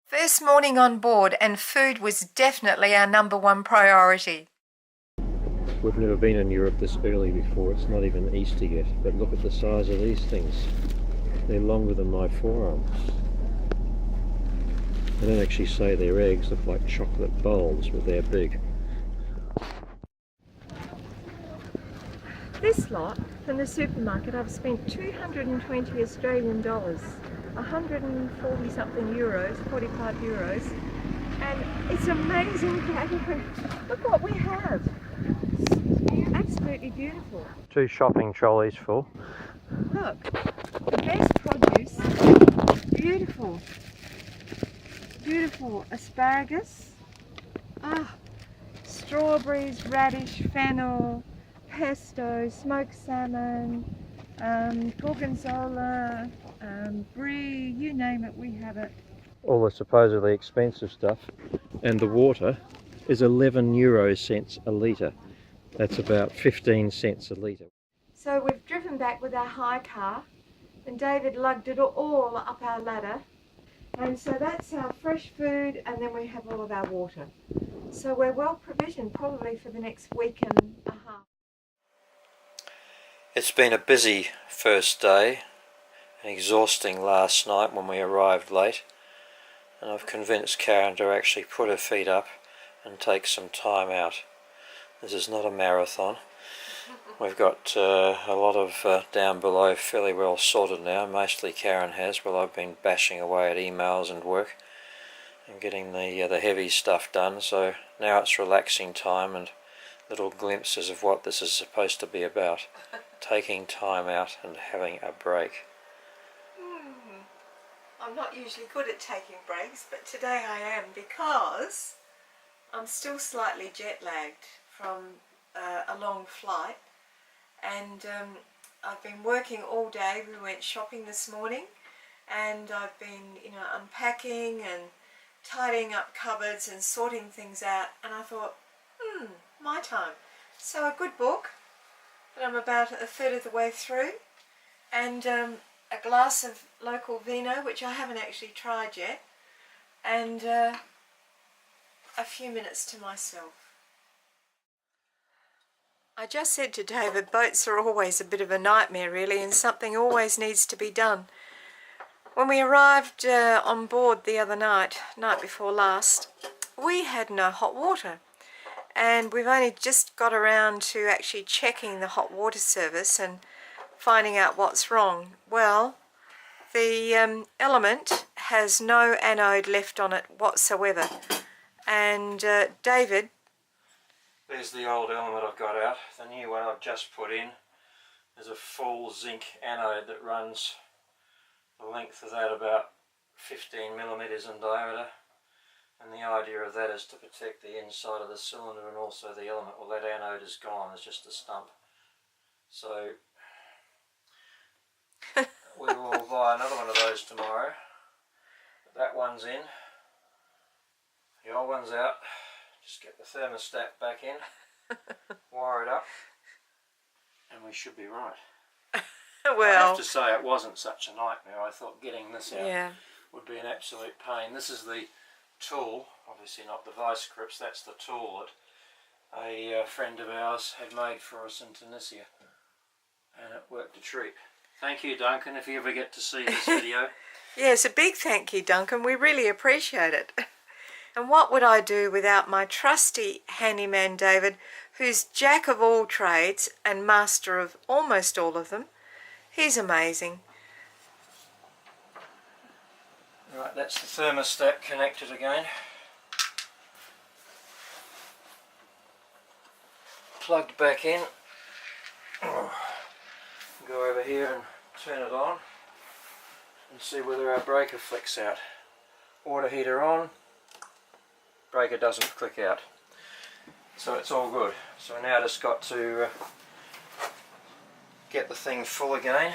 First morning on board, and food was definitely our number one priority. We've never been in Europe this early before. It's not even Easter yet, but look at the size of these things. They're longer than my forearms. They don't actually say they're eggs, look like chocolate bowls, but they're big. This lot from the supermarket, I've spent 220 Australian dollars, 140 something euros, 45 euros, and it's amazing category. Look what we have. Absolutely beautiful. 2 shopping trolleys full. Look, the best produce, beautiful, beautiful asparagus, strawberries, radish, fennel, pesto, smoked salmon, gorgonzola, brie, you name it, we have it. All the supposedly expensive stuff. And the water is 11 euro cents a litre. That's about 15 cents a litre. So we've driven back with our hire car, and David lugged it all up our ladder. And so that's our fresh food, and then we have all of our water. So we're well provisioned probably for the next week and a half. It's been a busy first day, and exhausting last night when we arrived late. And I've convinced Karen to actually put her feet up and take some time out. This is not a marathon. We've got a lot of down below fairly well sorted now. Mostly Karen has, while I've been bashing away at emails and work and getting the heavy stuff done. So now it's relaxing time and little glimpses of what this is supposed to be about. Taking time out and having a break. I'm not usually good at taking breaks, but today I am, because I'm still slightly jet lagged from a long flight, and I've been working all day. We went shopping this morning, and I've been, unpacking and tidying up cupboards and sorting things out, and I thought, my time. So a good book that I'm about a third of the way through, and a glass of local vino, which I haven't actually tried yet, and a few minutes to myself. I just said to David, boats are always a bit of a nightmare really, and something always needs to be done. When we arrived on board the other night before last, we had no hot water, and we've only just got around to actually checking the hot water service and finding out what's wrong. Well, the element has no anode left on it whatsoever, and David... There's the old element I've got out. The new one I've just put in is a full zinc anode that runs the length of that about 15 millimeters in diameter, and the idea of that is to protect the inside of the cylinder and also the element. Well, that anode is gone, it's just a stump. So we will buy another one of those tomorrow. That one's in, the old one's out. Just get the thermostat back in, wire it up, and we should be right. Well, I have to say it wasn't such a nightmare. I thought getting this out would be an absolute pain. This is the tool, obviously not the vice grips, that's the tool that a friend of ours had made for us in Tunisia, and it worked a treat. Thank you, Duncan, if you ever get to see this video. Yes, a big thank you, Duncan. We really appreciate it. And what would I do without my trusty handyman David, who's jack of all trades and master of almost all of them? He's amazing. Right, that's the thermostat connected again. Plugged back in. Go over here and turn it on and see whether our breaker flicks out. Water heater on. Breaker doesn't click out, so it's all good. So we now just got to get the thing full again.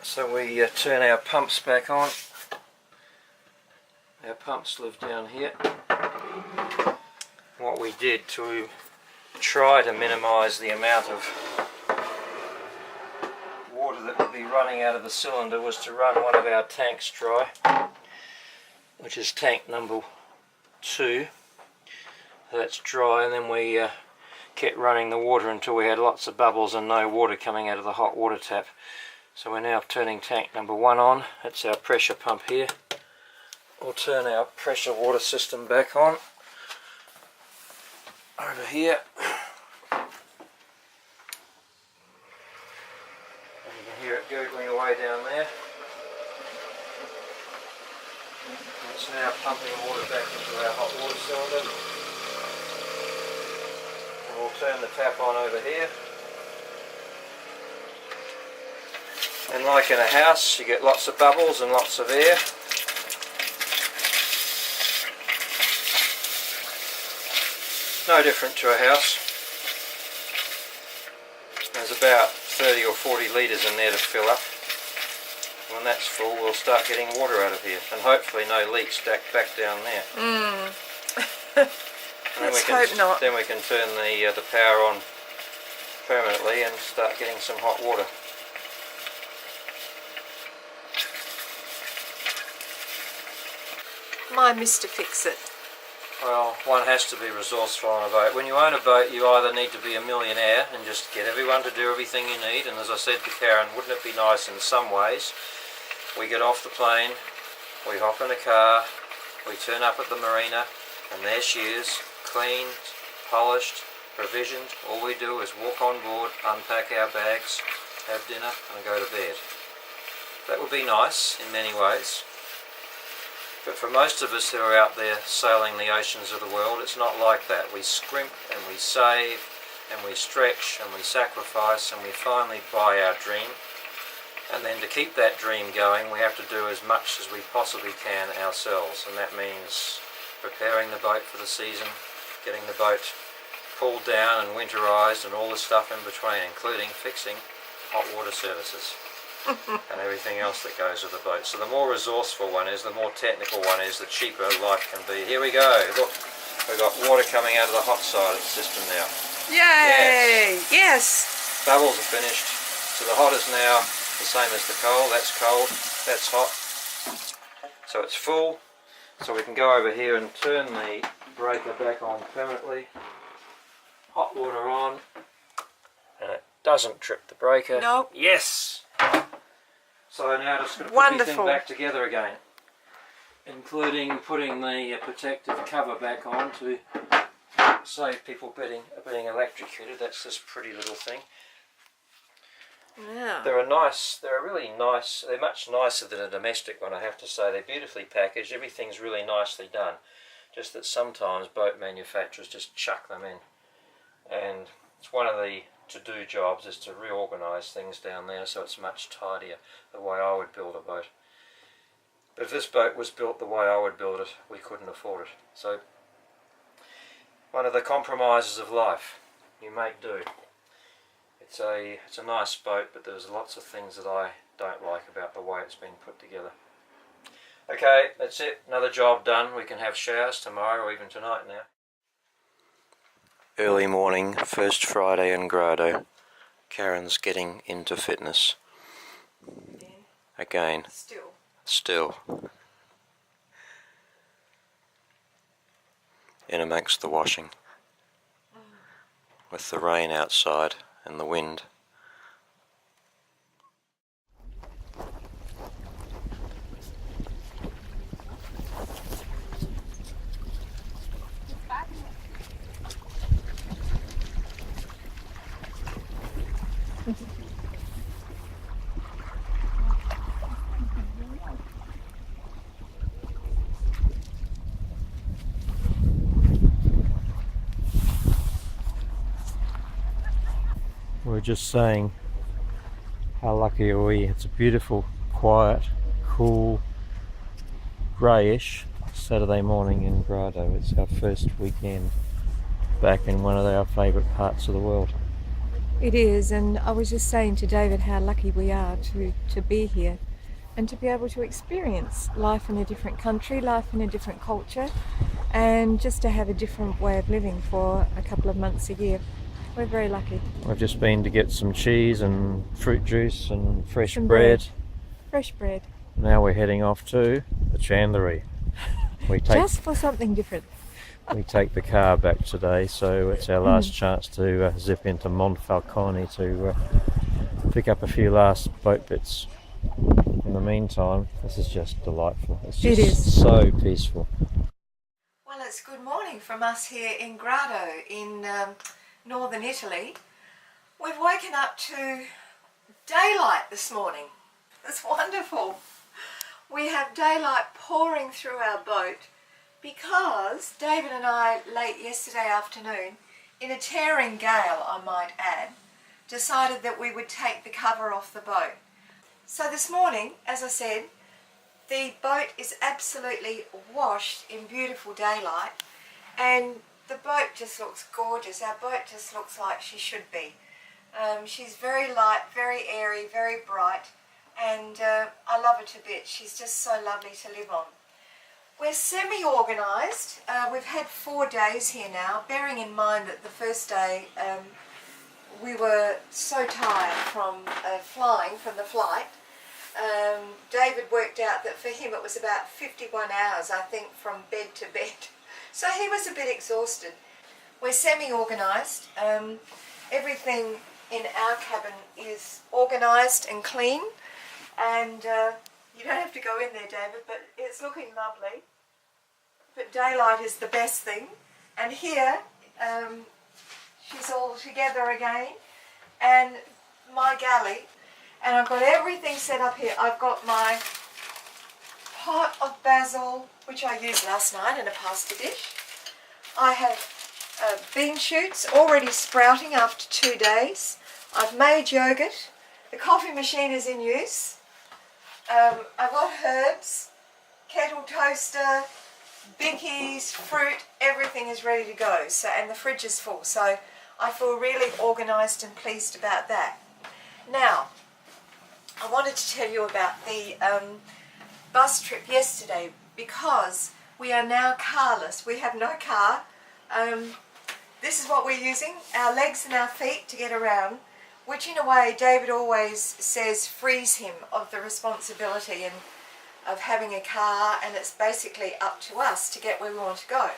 So we turn our pumps back on. Our pumps live down here. What we did to try to minimise the amount of water that would be running out of the cylinder was to run one of our tanks dry. which is tank number 2. That's dry, and then we kept running the water until we had lots of bubbles and no water coming out of the hot water tap. So we're now turning tank number 1 on. That's our pressure pump here. We'll turn our pressure water system back on over here. And you can hear it gurgling away down there. And it's now pumping water back into our hot water cylinder. And we'll turn the tap on over here. And like in a house, you get lots of bubbles and lots of air. No different to a house. There's about 30 or 40 litres in there to fill up. When that's full, we'll start getting water out of here, and hopefully no leaks back down there. Let's hope not. Then we can turn the power on permanently and start getting some hot water. My Mr. Fix-It. Well, one has to be resourceful on a boat. When you own a boat, you either need to be a millionaire and just get everyone to do everything you need, and as I said to Karen, wouldn't it be nice in some ways? We get off the plane, we hop in a car, we turn up at the marina, and there she is, cleaned, polished, provisioned. All we do is walk on board, unpack our bags, have dinner, and go to bed. That would be nice in many ways. But for most of us who are out there sailing the oceans of the world, it's not like that. We scrimp and we save and we stretch and we sacrifice and we finally buy our dream. And then to keep that dream going, we have to do as much as we possibly can ourselves. And that means preparing the boat for the season, getting the boat pulled down and winterized and all the stuff in between, including fixing hot water services. And everything else that goes with the boat. So the more resourceful one is, the more technical one is, the cheaper life can be. Here we go. Look, we've got water coming out of the hot side of the system now. Yay! Yes! Bubbles are finished. So the hot is now the same as the cold. That's cold. That's hot. So it's full. So we can go over here and turn the breaker back on permanently. Hot water on. And it doesn't trip the breaker. Nope. Yes! So now just going to put everything back together again, including putting the protective cover back on to save people being electrocuted. That's this pretty little thing. Yeah. They're really nice. They're much nicer than a domestic one, I have to say. They're beautifully packaged. Everything's really nicely done. Just that sometimes boat manufacturers just chuck them in. And it's one of the to-do jobs is to reorganise things down there so it's much tidier, the way I would build a boat. But if this boat was built the way I would build it, we couldn't afford it. So one of the compromises of life, you make do. It's a nice boat, but there's lots of things that I don't like about the way it's been put together. Okay, that's it. Another job done. We can have showers tomorrow or even tonight now. Early morning, first Friday in Grado. Karen's getting into fitness. Again. Still. In amongst the washing. With the rain outside and the wind. We're just saying how lucky are we. It's a beautiful, quiet, cool, greyish Saturday morning in Grado. It's our first weekend back in one of our favourite parts of the world. It is, and I was just saying to David how lucky we are to be here and to be able to experience life in a different country, life in a different culture, and just to have a different way of living for a couple of months a year. We're very lucky. We've just been to get some cheese and fruit juice and fresh bread. Fresh bread. Now we're heading off to the chandlery. Just for something different. We take the car back today, so it's our last chance to zip into Monfalcone to pick up a few last boat bits. In the meantime, this is just delightful. It's just so peaceful. Well, it's good morning from us here in Grado in northern Italy. We've woken up to daylight this morning. It's wonderful. We have daylight pouring through our boat because David and I, late yesterday afternoon, in a tearing gale I might add, decided that we would take the cover off the boat. So this morning, as I said, the boat is absolutely washed in beautiful daylight and the boat just looks gorgeous. Our boat just looks like she should be. She's very light, very airy, very bright, and I love her to bits. She's just so lovely to live on. We're semi-organised. We've had 4 days here now, bearing in mind that the first day we were so tired from flying, from the flight. David worked out that for him it was about 51 hours, I think, from bed to bed. So he was a bit exhausted. We're semi-organised. Everything in our cabin is organised and clean, and you don't have to go in there, David, but it's looking lovely. But daylight is the best thing. And here, she's all together again, and my galley, and I've got everything set up here. I've got my pot of basil, which I used last night in a pasta dish. I have bean shoots already sprouting after 2 days. I've made yogurt. The coffee machine is in use. I've got herbs, kettle toaster, bickies, fruit, everything is ready to go. So, and the fridge is full. So I feel really organised and pleased about that. Now, I wanted to tell you about the bus trip yesterday because we are now carless. We have no car. This is what we're using, our legs and our feet to get around, which in a way David always says frees him of the responsibility and of having a car, and it's basically up to us to get where we want to go.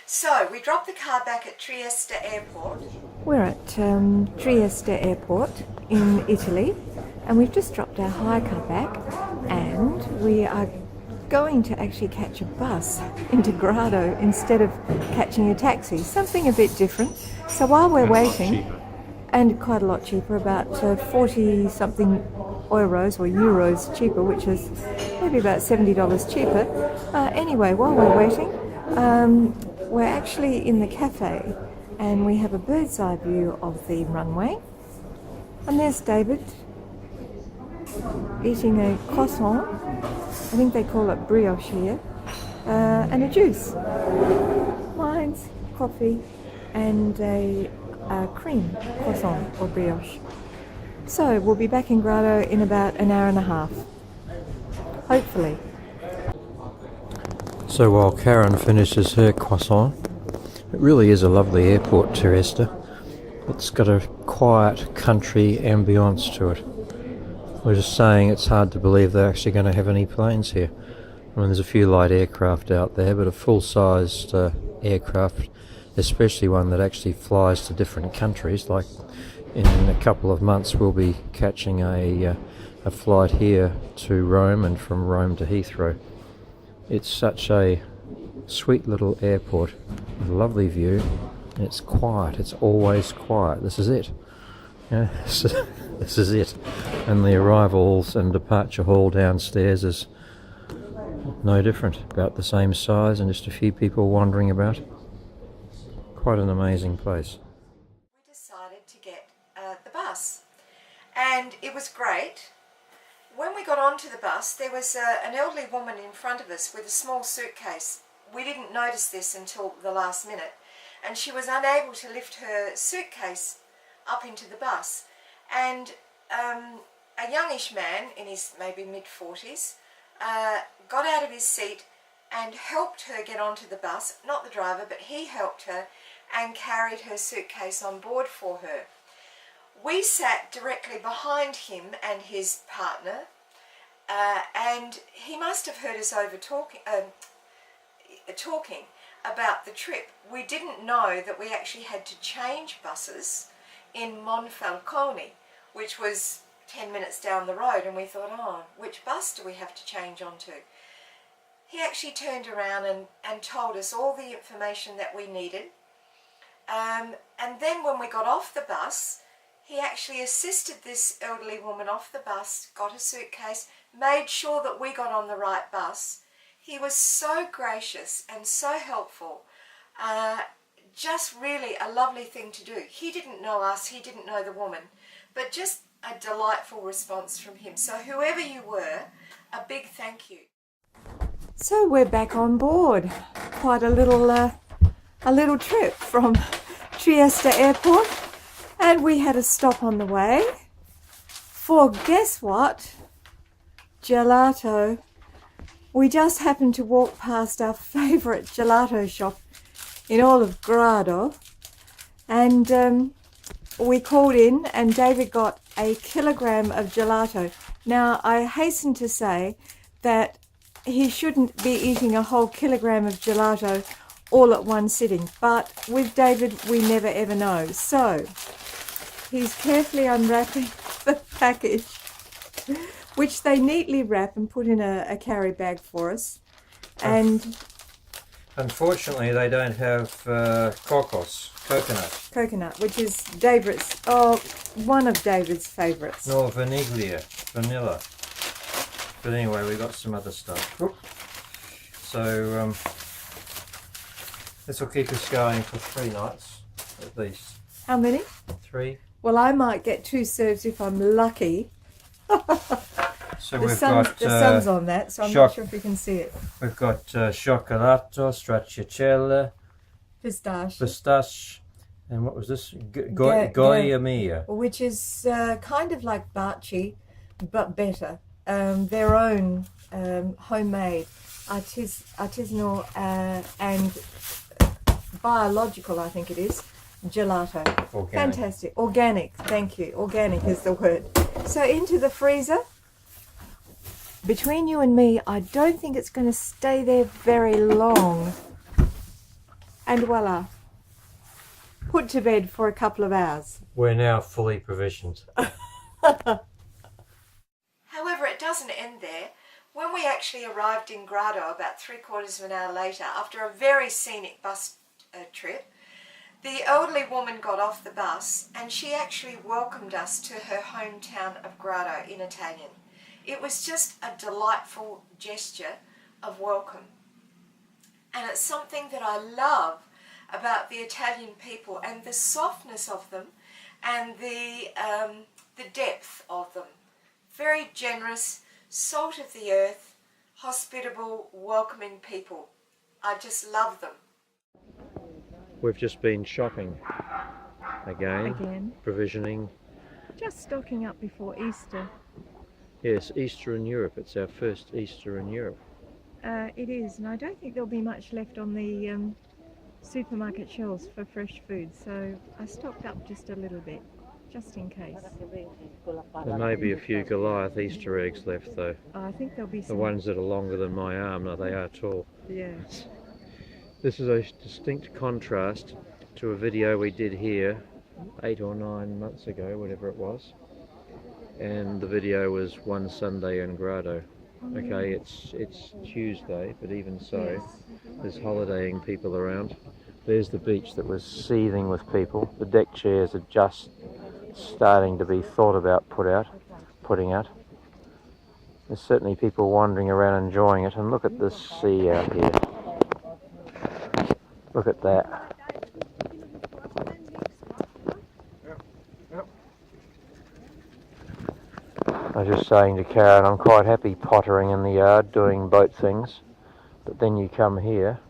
So we dropped the car back at Trieste Airport. We're at Trieste Airport in Italy, and we've just dropped our hire car back, and we are going to actually catch a bus into Grado instead of catching a taxi, something a bit different. So while we're waiting, and quite a lot cheaper, about 40 something euros or euros cheaper, which is maybe about $70 cheaper. Anyway, while we're waiting, we're actually in the cafe and we have a bird's eye view of the runway. And there's David eating a croissant, I think they call it brioche here, and a juice. Mine's coffee and a cream croissant or brioche. So we'll be back in Grado in about an hour and a half, hopefully. So while Karen finishes her croissant, it really is a lovely airport, Trieste. It's got a quiet country ambience to it. We're just saying it's hard to believe they're actually going to have any planes here. I mean, there's a few light aircraft out there, but a full-sized aircraft, especially one that actually flies to different countries, like in a couple of months we'll be catching a flight here to Rome and from Rome to Heathrow. It's such a sweet little airport, a lovely view, and it's quiet. It's always quiet. This is it. Yeah, this is it. And the arrivals and departure hall downstairs is no different, about the same size, and just a few people wandering about. Quite an amazing place. We decided to get the bus, and it was great. When we got onto the bus, there was an elderly woman in front of us with a small suitcase. We didn't notice this until the last minute, and she was unable to lift her suitcase up into the bus. And a youngish man in his maybe mid-40s got out of his seat and helped her get onto the bus. Not the driver, but he helped her and carried her suitcase on board for her. We sat directly behind him and his partner, and he must have heard us over talking about the trip. We didn't know that we actually had to change buses in Monfalcone, which was 10 minutes down the road, and we thought, oh, which bus do we have to change onto? He actually turned around and told us all the information that we needed. And then when we got off the bus, he actually assisted this elderly woman off the bus, got a suitcase, made sure that we got on the right bus. He was so gracious and so helpful. Just really a lovely thing to do. He didn't know us, he didn't know the woman, but just a delightful response from him. So whoever you were, a big thank you. So we're back on board. Quite a little trip from Trieste Airport, and we had a stop on the way for, guess what? Gelato. We just happened to walk past our favourite gelato shop in all of Grado, and we called in and David got a kilogram of gelato. Now, I hasten to say that he shouldn't be eating a whole kilogram of gelato all at one sitting, but with David we never ever know. So he's carefully unwrapping the package, which they neatly wrap and put in a carry bag for us. And unfortunately they don't have coconut, which is David's, one of David's favourites. nor vanilla. But anyway, we got some other stuff. So this will keep us going for 3 nights at least. How many? 3. Well, I might get 2 serves if I'm lucky. So The we've sun's on that, so I'm not sure if you can see it. We've got cioccolato, stracciatella, Pistache. and what was this? Goya mia. Which is kind of like Barchi, but better. Their own homemade, artisanal and biological, I think it is, gelato. Organic. Fantastic. Organic, thank you. Organic is the word. So into the freezer. Between you and me, I don't think it's going to stay there very long. And voila. Put to bed for a couple of hours. We're now fully provisioned. However, it doesn't end there. When we actually arrived in Grado about 3/4 of an hour later, after a very scenic bus trip, the elderly woman got off the bus and she actually welcomed us to her hometown of Grado in Italian. It was just a delightful gesture of welcome. And it's something that I love about the Italian people, and the softness of them and the depth of them. Very generous, salt of the earth, hospitable, welcoming people. I just love them. We've just been shopping again. Provisioning. Just stocking up before Easter. Yes, Easter in Europe. It's our first Easter in Europe. It is, and I don't think there'll be much left on the supermarket shelves for fresh food, so I stocked up just a little bit, just in case. There may be a few Goliath Easter eggs left though. I think there'll be some. The ones that are longer than my arm, no, they are tall. Yes. This is a distinct contrast to a video we did here 8 or 9 months ago, whatever it was. And the video was one Sunday in Grado. Okay, it's Tuesday, but even so, there's holidaying people around. There's the beach that was seething with people. The deck chairs are just starting to be thought about putting out. There's certainly people wandering around enjoying it, and look at this sea out here. Look at that. I was just saying to Karen, I'm quite happy pottering in the yard doing boat things, but then you come here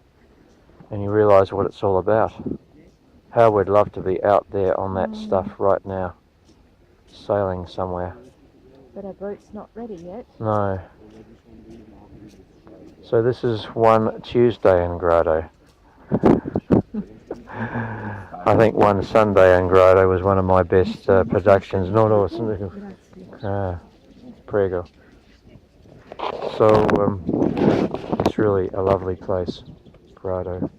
and you realise what it's all about. How we'd love to be out there on that stuff right now, sailing somewhere. But our boat's not ready yet. No. So this is one Tuesday in Grado. I think one Sunday in Grado was one of my best productions. Prego. So it's really a lovely place, Grado.